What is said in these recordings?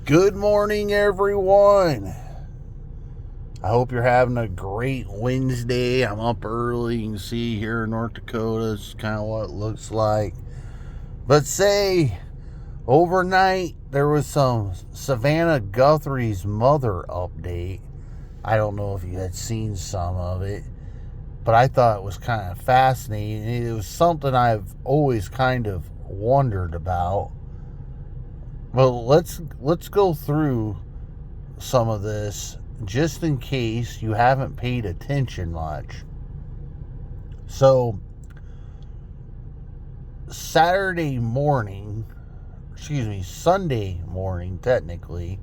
Good morning, everyone. I hope you're having a great Wednesday. I'm up early. You can see here in North Dakota, it's kind of what it looks like. But say, overnight, there was some Savannah Guthrie's mother update. I don't know if you had seen some of it, but I thought it was kind of fascinating. It was something I've always kind of wondered about. Well, let's go through some of this just in case you haven't paid attention much. So, Sunday morning, technically,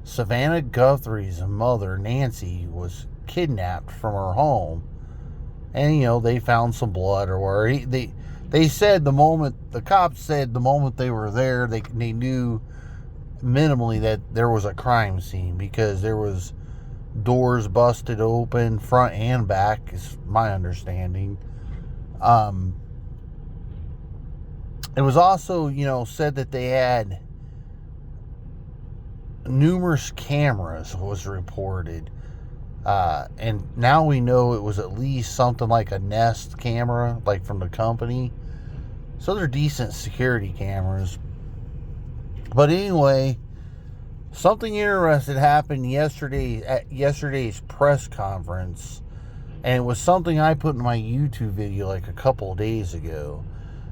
Savannah Guthrie's mother, Nancy, was kidnapped from her home. And, they found some blood or where they said the cops said the moment they were there, they knew minimally that there was a crime scene because there was doors busted open, front and back, is my understanding. It was also, said that they had numerous cameras was reported. And now we know it was at least something like a Nest camera, like from the company. So they're decent security cameras. But anyway, something interesting happened yesterday at yesterday's press conference. And it was something I put in my YouTube video like a couple of days ago.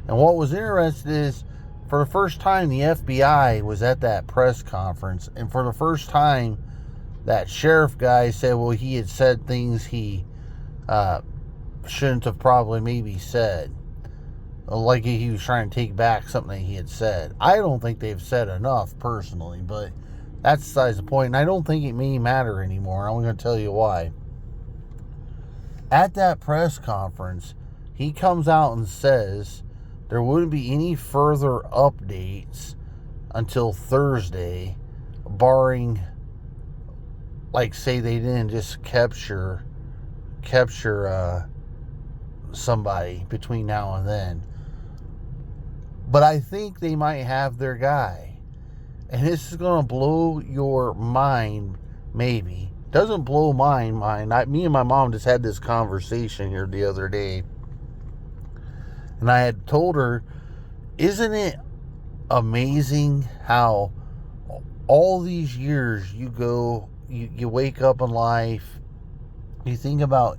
And what was interesting is, for the first time, the FBI was at that press conference. And for the first time, that sheriff guy said, well, he had said things he shouldn't have probably maybe said. Like he was trying to take back something he had said. I don't think they've said enough, personally, but that's besides the point. And I don't think it may matter anymore. I'm going to tell you why. At that press conference, he comes out and says there wouldn't be any further updates until Thursday, barring, like, say they didn't just capture somebody between now and then. But I think they might have their guy. And this is going to blow your mind, maybe. Doesn't blow my mind. Me and my mom just had this conversation here the other day. And I had told her, isn't it amazing how all these years you wake up in life, you think about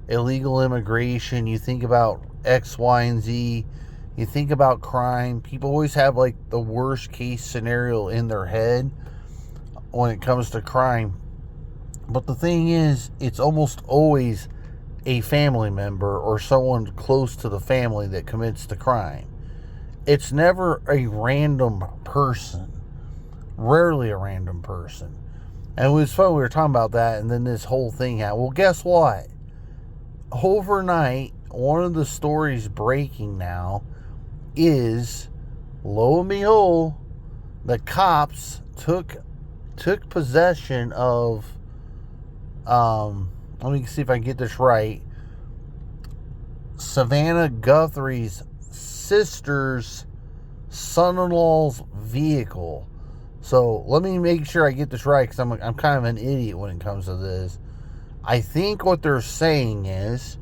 illegal immigration, you think about X, Y, and Z, you think about crime. People always have like the worst case scenario in their head when it comes to crime. But the thing is, it's almost always a family member or someone close to the family that commits the crime. It's never a random person. Rarely a random person. And it was fun, we were talking about that, and then this whole thing happened. Well, guess what? Overnight, one of the stories breaking now is, lo and behold, the cops took possession of, let me see if I can get this right, Savannah Guthrie's sister's son-in-law's vehicle. So let me make sure I get this right, because I'm kind of an idiot when it comes to this. I think what they're saying is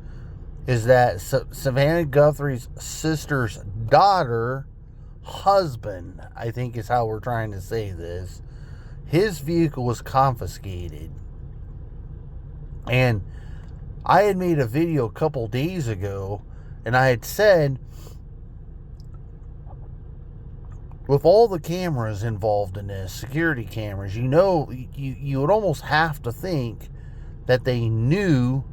that Savannah Guthrie's sister's daughter, husband, I think is how we're trying to say this, his vehicle was confiscated. And I had made a video a couple days ago, and I had said, with all the cameras involved in this, security cameras, you would almost have to think that they knew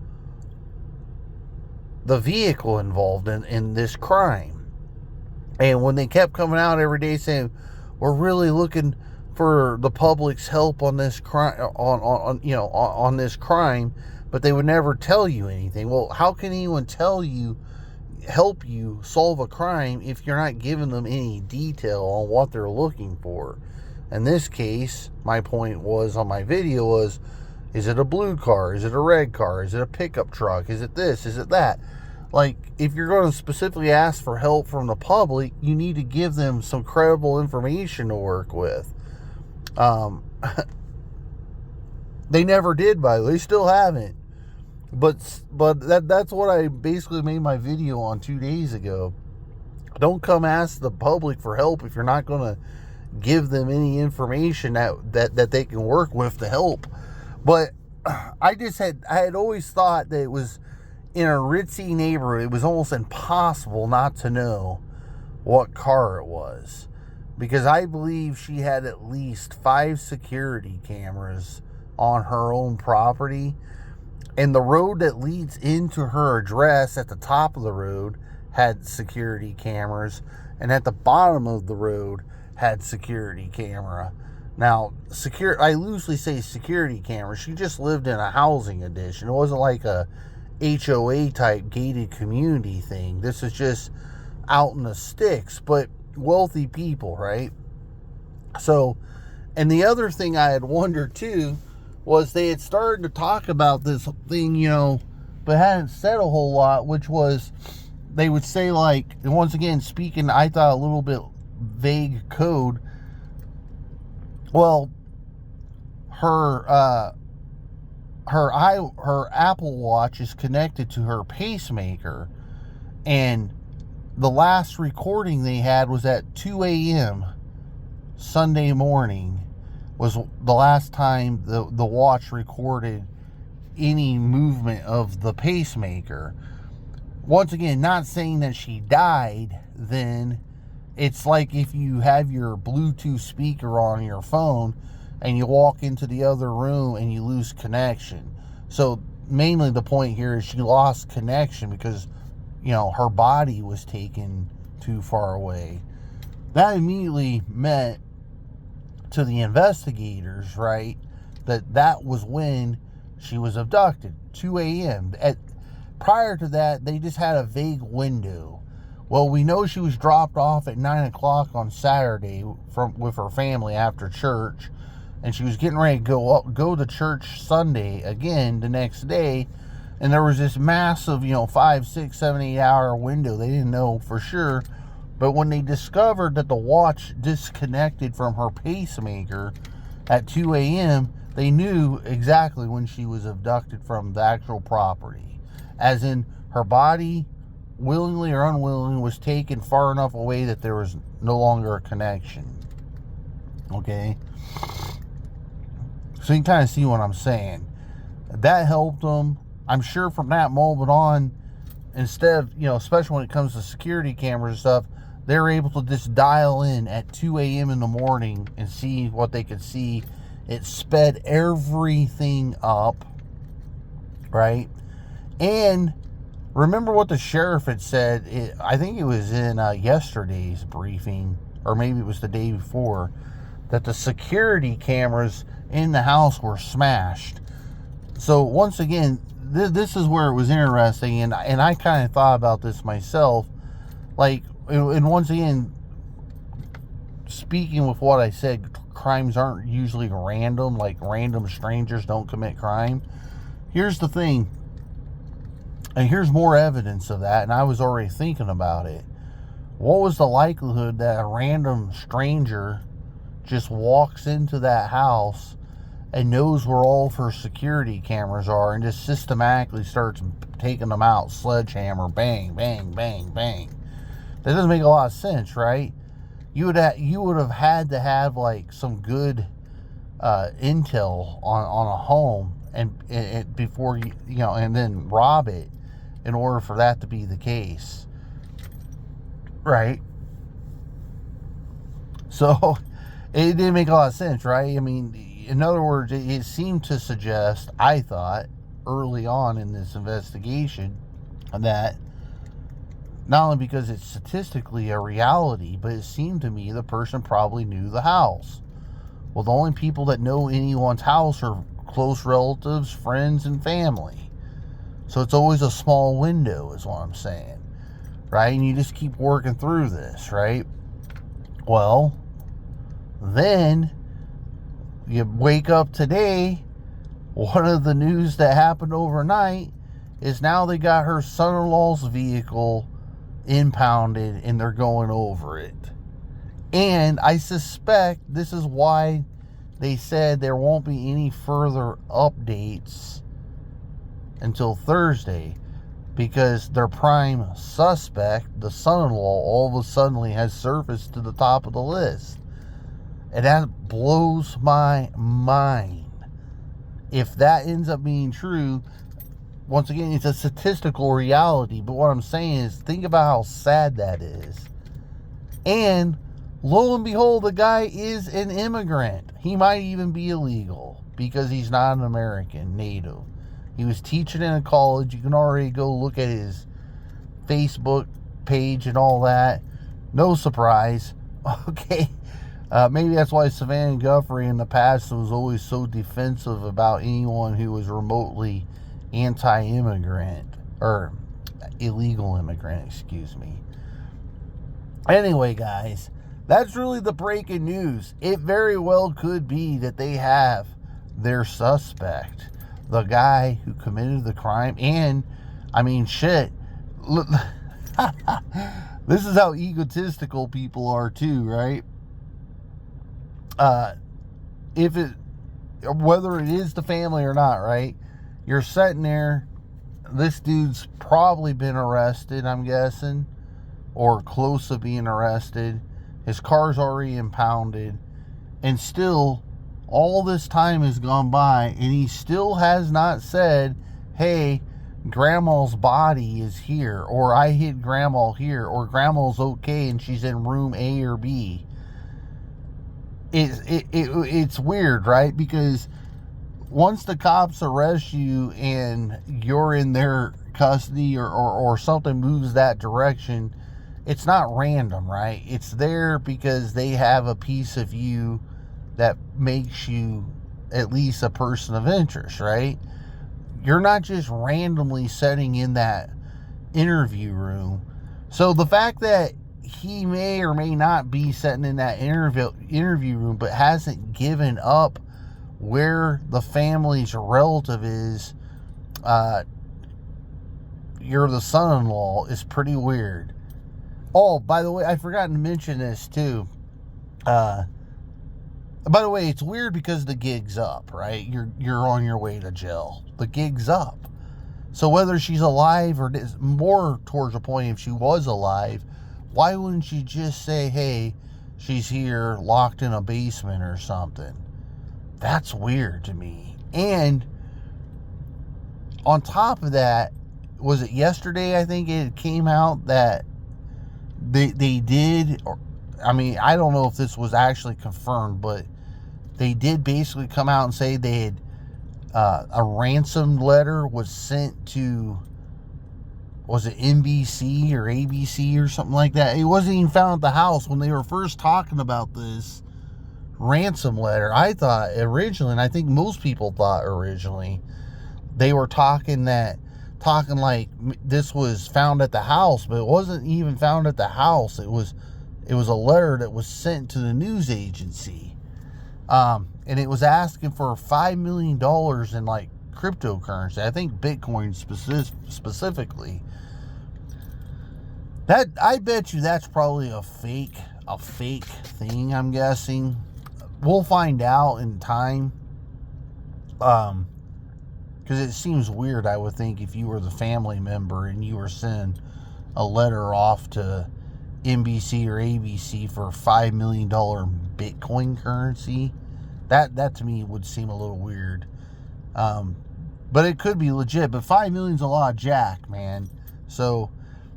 the vehicle involved in this crime. And when they kept coming out every day saying, we're really looking for the public's help on this crime, on this crime, but they would never tell you anything. Well, how can anyone help you solve a crime if you're not giving them any detail on what they're looking for? In this case, my point was on my video was, is it a blue car? Is it a red car? Is it a pickup truck? Is it this? Is it that? Like, if you're going to specifically ask for help from the public, you need to give them some credible information to work with. Um, they never did, by the way. They still haven't. But that's what I basically made my video on 2 days ago. Don't come ask the public for help if you're not going to give them any information that they can work with to help. But I had always thought that it was in a ritzy neighborhood. It was almost impossible not to know what car it was, because I believe she had at least 5 security cameras on her own property, and the road that leads into her address at the top of the road had security cameras, and at the bottom of the road had security camera. Now, I loosely say security camera. She just lived in a housing addition. It wasn't like a HOA type gated community thing. This is just out in the sticks, but wealthy people, right? So, and the other thing I had wondered too was they had started to talk about this thing, but hadn't said a whole lot, which was they would say, like, and once again, speaking, I thought a little bit vague code. Well, her Apple Watch is connected to her pacemaker, and the last recording they had was at 2 a.m. Sunday morning was the last time the watch recorded any movement of the pacemaker. Once again, not saying that she died then. It's like if you have your Bluetooth speaker on your phone and you walk into the other room and you lose connection. So mainly the point here is she lost connection because, her body was taken too far away. That immediately meant to the investigators, right, that was when she was abducted, 2 a.m. Prior to that, they just had a vague window. Well, we know she was dropped off at 9 o'clock on Saturday with her family after church, and she was getting ready to go to church Sunday again the next day, and there was this massive, 5, 6, 7, 8 hour window. They didn't know for sure, but when they discovered that the watch disconnected from her pacemaker at 2 a.m., they knew exactly when she was abducted from the actual property. As in, her body, willingly or unwillingly, was taken far enough away that there was no longer a connection. Okay? So you can kind of see what I'm saying. That helped them. I'm sure from that moment on, instead of, especially when it comes to security cameras and stuff, they're able to just dial in at 2 a.m. in the morning and see what they could see. It sped everything up, right? And remember what the sheriff had said, I think it was in yesterday's briefing, or maybe it was the day before, that the security cameras in the house were smashed. So once again, this is where it was interesting, and I kind of thought about this myself. Like, and once again, speaking with what I said, crimes aren't usually random, like random strangers don't commit crime. Here's the thing. And here's more evidence of that, and I was already thinking about it. What was the likelihood that a random stranger just walks into that house and knows where all of her security cameras are and just systematically starts taking them out, sledgehammer, bang, bang, bang, bang? That doesn't make a lot of sense, right? You would have had to have like some good intel on a home and before and then rob it in order for that to be the case, right? So it didn't make a lot of sense, right? I mean, in other words, it seemed to suggest, I thought, early on in this investigation, that not only because it's statistically a reality, but it seemed to me the person probably knew the house. Well, the only people that know anyone's house are close relatives, friends, and family. So it's always a small window, is what I'm saying, right? And you just keep working through this, right? Well, then you wake up today, one of the news that happened overnight is now they got her son-in-law's vehicle impounded and they're going over it. And I suspect this is why they said there won't be any further updates until Thursday because their prime suspect, the son-in-law, all of a sudden has surfaced to the top of the list. And that blows my mind. If that ends up being true, once again, it's a statistical reality. But what I'm saying is, think about how sad that is. And lo and behold, the guy is an immigrant. He might even be illegal because he's not an American native. He was teaching in a college. You can already go look at his Facebook page and all that. No surprise. Okay. Maybe that's why Savannah Guthrie in the past was always so defensive about anyone who was remotely anti-immigrant, or illegal immigrant, excuse me. Anyway, guys, that's really the breaking news. It very well could be that they have their suspect, the guy who committed the crime. And, I mean, shit. Look, this is how egotistical people are too, right? Whether it is the family or not, right? You're sitting there, this dude's probably been arrested, I'm guessing, or close to being arrested. His car's already impounded, and still, all this time has gone by, and he still has not said, hey, grandma's body is here, or I hid grandma here, or grandma's okay and she's in room A or B. It's weird, right? Because once the cops arrest you and you're in their custody, or something moves that direction, it's not random, right? It's there because they have a piece of you that makes you at least a person of interest, right? You're not just randomly sitting in that interview room. So the fact that he may or may not be sitting in that interview room, but hasn't given up where the family's relative is, you're the son-in-law, is pretty weird. Oh, by the way, I forgot to mention this too. By the way, it's weird because the gig's up, right? You're on your way to jail. The gig's up. So whether she's alive, or more towards the point, if she was alive, why wouldn't she just say, hey, she's here, locked in a basement or something? That's weird to me. And on top of that, was it yesterday, I think it came out that they did, or I mean, I don't know if this was actually confirmed, but they did basically come out and say they had a ransom letter was sent to, was it NBC or ABC or something like that? It wasn't even found at the house when they were first talking about this ransom letter. I thought originally, and I think most people thought originally, they were talking like this was found at the house, but it wasn't even found at the house. It was a letter that was sent to the news agency. And it was asking for $5 million in like cryptocurrency. I think Bitcoin specifically. That, I bet you that's probably a fake thing, I'm guessing. We'll find out in time. Because it seems weird, I would think, if you were the family member and you were sending a letter off to NBC or ABC for $5 million Bitcoin currency. That to me would seem a little weird. But it could be legit. But $5 million's a lot of jack, man. So,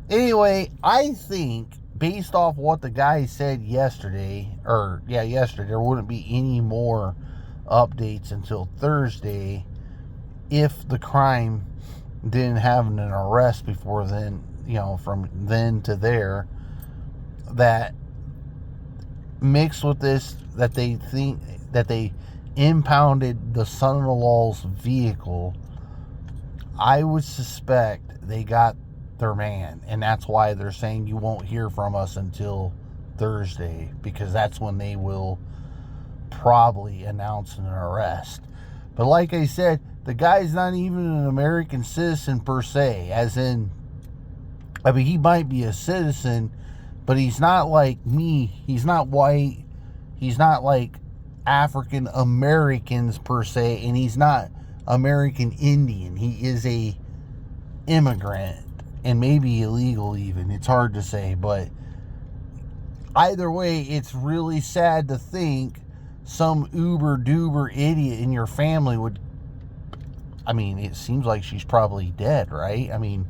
anyway, I think, based off what the guy said yesterday, there wouldn't be any more updates until Thursday if the crime didn't have an arrest before then, from then to there. That mixed with this, that they think that they impounded the son-in-law's vehicle, I would suspect they got their man, and that's why they're saying you won't hear from us until Thursday, because that's when they will probably announce an arrest. But like I said, the guy's not even an American citizen per se, as in, I mean, he might be a citizen, but he's not like me. He's not white. He's not like African Americans per se, and he's not American Indian. He is a immigrant, and maybe illegal even. It's hard to say, but either way, it's really sad to think some uber-duber idiot in your family would... I mean, it seems like she's probably dead, right? I mean,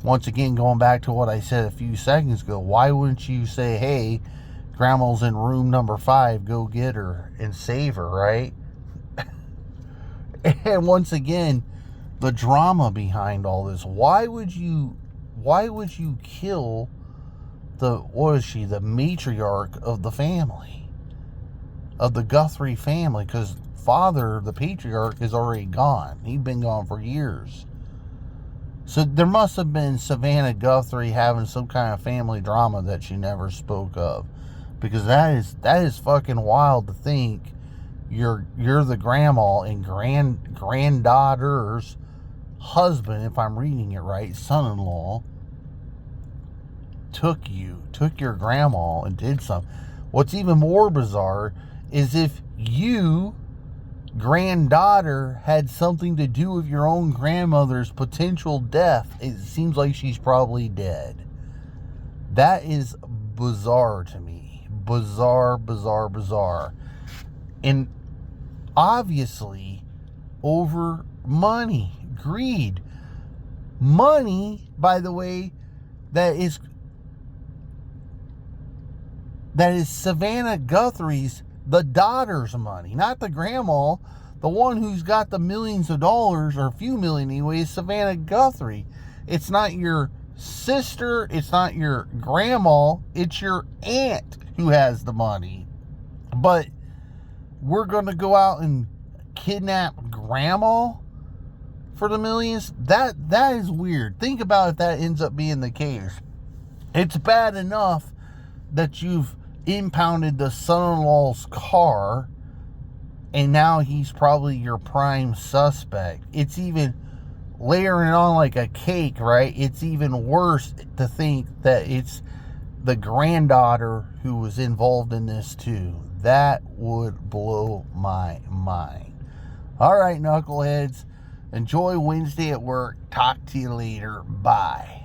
once again, going back to what I said a few seconds ago, why wouldn't you say, hey, Grandma's in room number 5, go get her and save her, right? And once again, the drama behind all this. Why would you kill the matriarch of the family, of the Guthrie family? Because father, the patriarch, is already gone. He'd been gone for years. So there must have been Savannah Guthrie having some kind of family drama that she never spoke of, because that is fucking wild to think you're the grandma and granddaughter's husband, if I'm reading it right, son-in-law, took your grandma and did something. What's even more bizarre is if you, granddaughter, had something to do with your own grandmother's potential death. It seems like she's probably dead. That is bizarre to me. Bizarre. And obviously over money, greed. Money, by the way, that is Savannah Guthrie's, the daughter's money, not the grandma. The one who's got the millions of dollars, or a few million anyway, is Savannah Guthrie. It's not your sister, it's not your grandma, it's your aunt who has the money. But we're going to go out and kidnap grandma for the millions? That is weird. Think about if that ends up being the case. It's bad enough that you've impounded the son-in-law's car, and now he's probably your prime suspect. It's even layering it on like a cake, right? It's even worse to think that it's the granddaughter who was involved in this too. That would blow my mind. All right, knuckleheads. Enjoy Wednesday at work. Talk to you later. Bye.